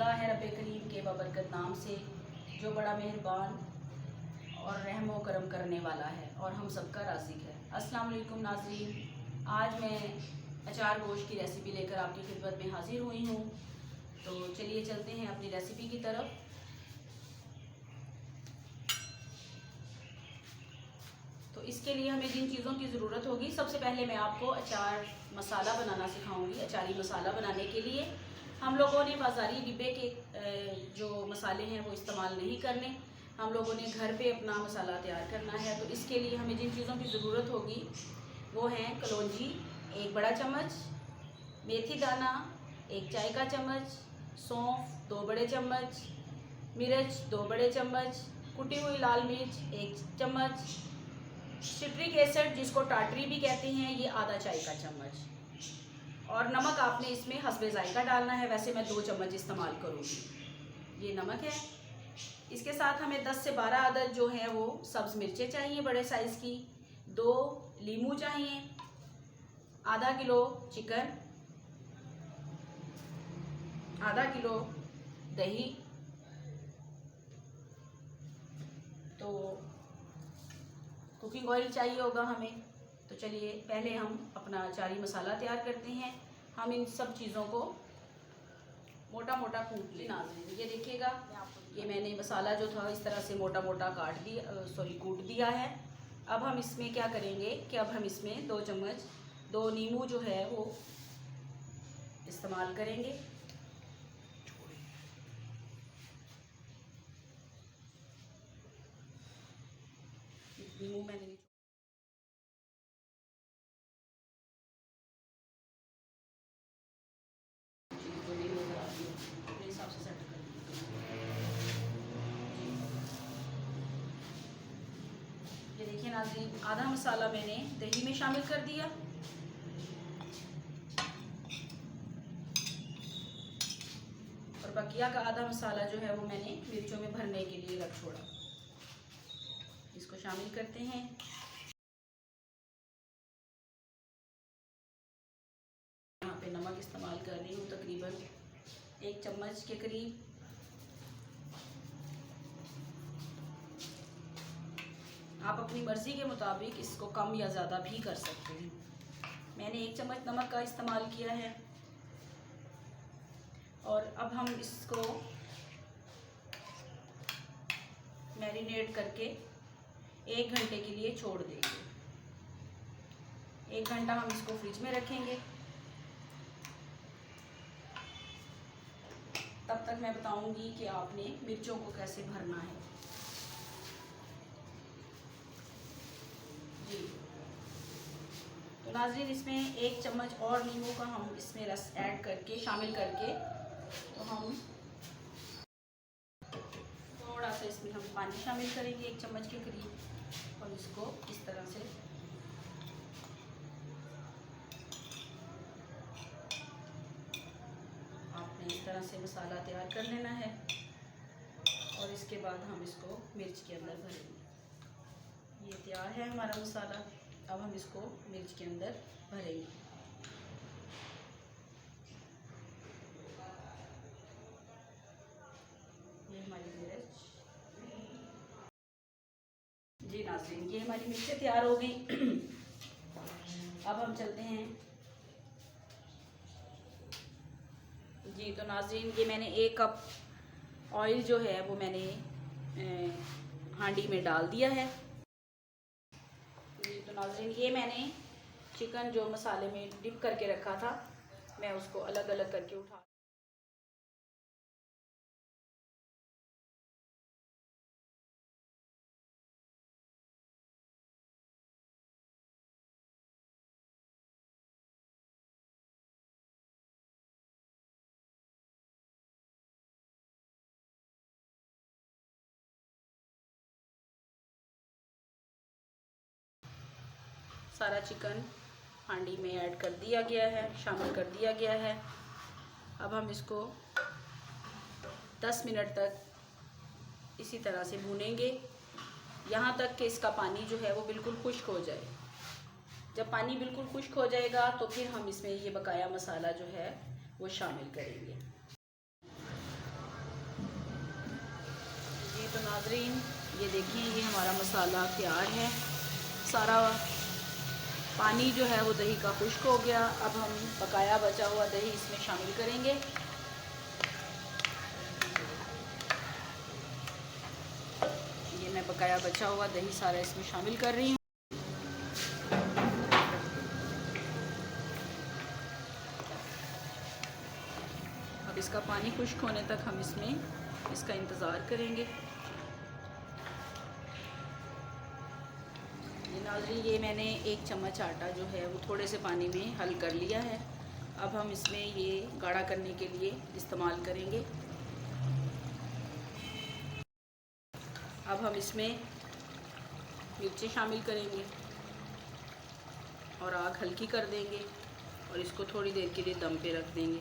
अल्लाह है रब्बे करीम के बबरकत नाम से, जो बड़ा मेहरबान और रहम व करम करने वाला है और हम सबका राज़िक है। अस्सलाम वालेकुम नाज़रीन, आज मैं अचार गोश्त की रेसिपी लेकर आपकी खिदमत में हाज़िर हुई हूँ। तो चलिए चलते हैं अपनी रेसिपी की तरफ। तो इसके लिए हमें जिन चीज़ों की ज़रूरत होगी, सबसे पहले मैं आपको अचार मसाला बनाना सिखाऊंगी। अचारी मसाला बनाने के लिए हम लोगों ने बाज़ारी डिब्बे के जो मसाले हैं वो इस्तेमाल नहीं करने, हम लोगों ने घर पे अपना मसाला तैयार करना है। तो इसके लिए हमें जिन चीज़ों की ज़रूरत होगी वो हैं कलौंजी 1 बड़ा चम्मच, मेथी दाना 1 चाय का चम्मच, सौंफ 2 बड़े चम्मच, मिर्च 2 बड़े चम्मच, कुटी हुई लाल मिर्च 1 चम्मच, सिट्रिक एसिड जिसको टाटरी भी कहते हैं ये आधा चाय का चम्मच, और नमक आपने इसमें हस्बे जायका डालना है। वैसे मैं 2 चम्मच इस्तेमाल करूँगी, ये नमक है। इसके साथ हमें 10 से 12 अदद जो है वो सब्ज़ मिर्चें चाहिए बड़े साइज़ की, 2 लीमू चाहिए, आधा किलो चिकन, आधा किलो दही। तो कुकिंग ऑयल चाहिए होगा हमें। तो चलिए पहले हम अपना अचारी मसाला तैयार करते हैं। हम इन सब चीज़ों को मोटा मोटा कूट लें। नाज़रीन ये देखिएगा, ये मैंने मसाला जो था इस तरह से मोटा मोटा कूट दिया है। अब हम इसमें क्या करेंगे कि अब हम इसमें 2 चम्मच 2 नींबू जो है वो इस्तेमाल करेंगे। नींबू मैंने अपने हिसाब से सेट कर दिया। ये देखिए नाज़रीन, आधा मसाला मैंने दही में शामिल कर दिया, और बकिया का आधा मसाला जो है वो मैंने मिर्चों में भरने के लिए रख छोड़ा। इसको शामिल करते हैं। यहाँ पे नमक इस्तेमाल कर रही हूँ तकरीबन 1 चम्मच के करीब। आप अपनी मर्ज़ी के मुताबिक इसको कम या ज़्यादा भी कर सकते हैं। मैंने 1 चम्मच नमक का इस्तेमाल किया है। और अब हम इसको मैरिनेट करके 1 घंटे के लिए छोड़ देंगे। 1 घंटा हम इसको फ्रिज में रखेंगे। तब तक मैं बताऊंगी कि आपने मिर्चों को कैसे भरना है। जी तो नाज़रीन, इसमें 1 चम्मच और नींबू का हम इसमें रस ऐड करके शामिल करके, तो हम थोड़ा सा इसमें हम पानी शामिल करेंगे 1 चम्मच के करीब, और इसको इस तरह से आपने इस तरह से मसाला तैयार कर लेना है। और इसके बाद हम इसको मिर्च के अंदर भरेंगे। ये तैयार है हमारा मसाला। अब हम इसको मिर्च के अंदर भरेंगे। ये हमारी मिर्च, जी नाज़रीन, ये हमारी मिर्चें तैयार हो गई। अब हम चलते हैं। जी तो नाज़रीन, ये मैंने 1 कप ऑयल जो है वो मैंने हांडी में डाल दिया है। जी तो नाज़रीन, ये मैंने चिकन जो मसाले में डिप करके रखा था, मैं उसको अलग अलग करके उठा, सारा चिकन हांडी में ऐड कर दिया गया है, शामिल कर दिया गया है। अब हम इसको 10 मिनट तक इसी तरह से भूनेंगे, यहाँ तक कि इसका पानी जो है वो बिल्कुल खुश्क हो जाए। जब पानी बिल्कुल खुश्क हो जाएगा तो फिर हम इसमें ये बकाया मसाला जो है वो शामिल करेंगे। नाज़रीन ये देखिए, ये हमारा मसाला तैयार है। सारा पानी जो है वो दही का खुश्क हो गया। अब हम बकाया बचा हुआ दही इसमें शामिल करेंगे। ये मैं बकाया बचा हुआ दही सारा इसमें शामिल कर रही हूँ। अब इसका पानी खुश्क होने तक हम इसमें इसका इंतज़ार करेंगे। ये नाज़रीन, ये मैंने 1 चम्मच आटा जो है वो थोड़े से पानी में हल कर लिया है। अब हम इसमें ये गाढ़ा करने के लिए इस्तेमाल करेंगे। अब हम इसमें मिर्ची शामिल करेंगे और आग हल्की कर देंगे और इसको थोड़ी देर के लिए दम पे रख देंगे।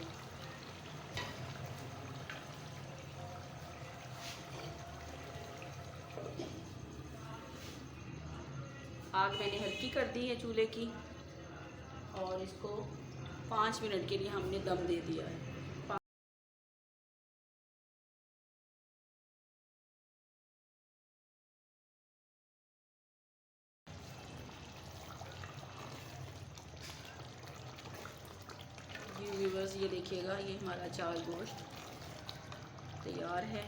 आग मैंने हल्की कर दी है चूल्हे की और इसको 5 मिनट के लिए हमने दम दे दिया है। जी व्यूअर्स, ये देखिएगा, ये हमारा अचार गोश्त तैयार है।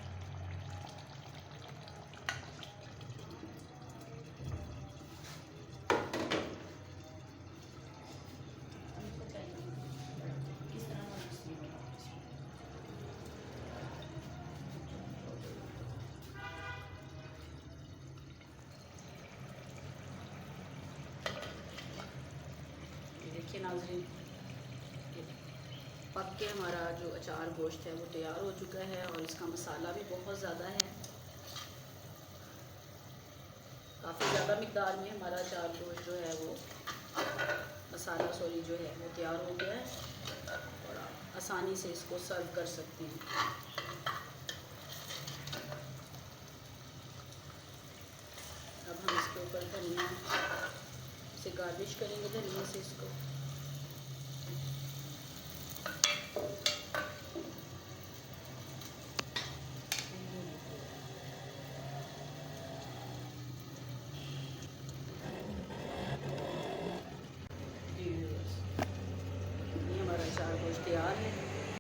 देखिए नाज़रीन, पक के हमारा जो अचार गोश्त है वो तैयार हो चुका है और इसका मसाला भी बहुत ज़्यादा है। काफ़ी ज़्यादा मिक़दार में हमारा अचार गोश्त जो है वो मसाला जो है वो तैयार हो गया है और आप आसानी से इसको सर्व कर सकते हैं। अब हम इसके ऊपर धनिया से गार्निश करेंगे, धनिया से इसको।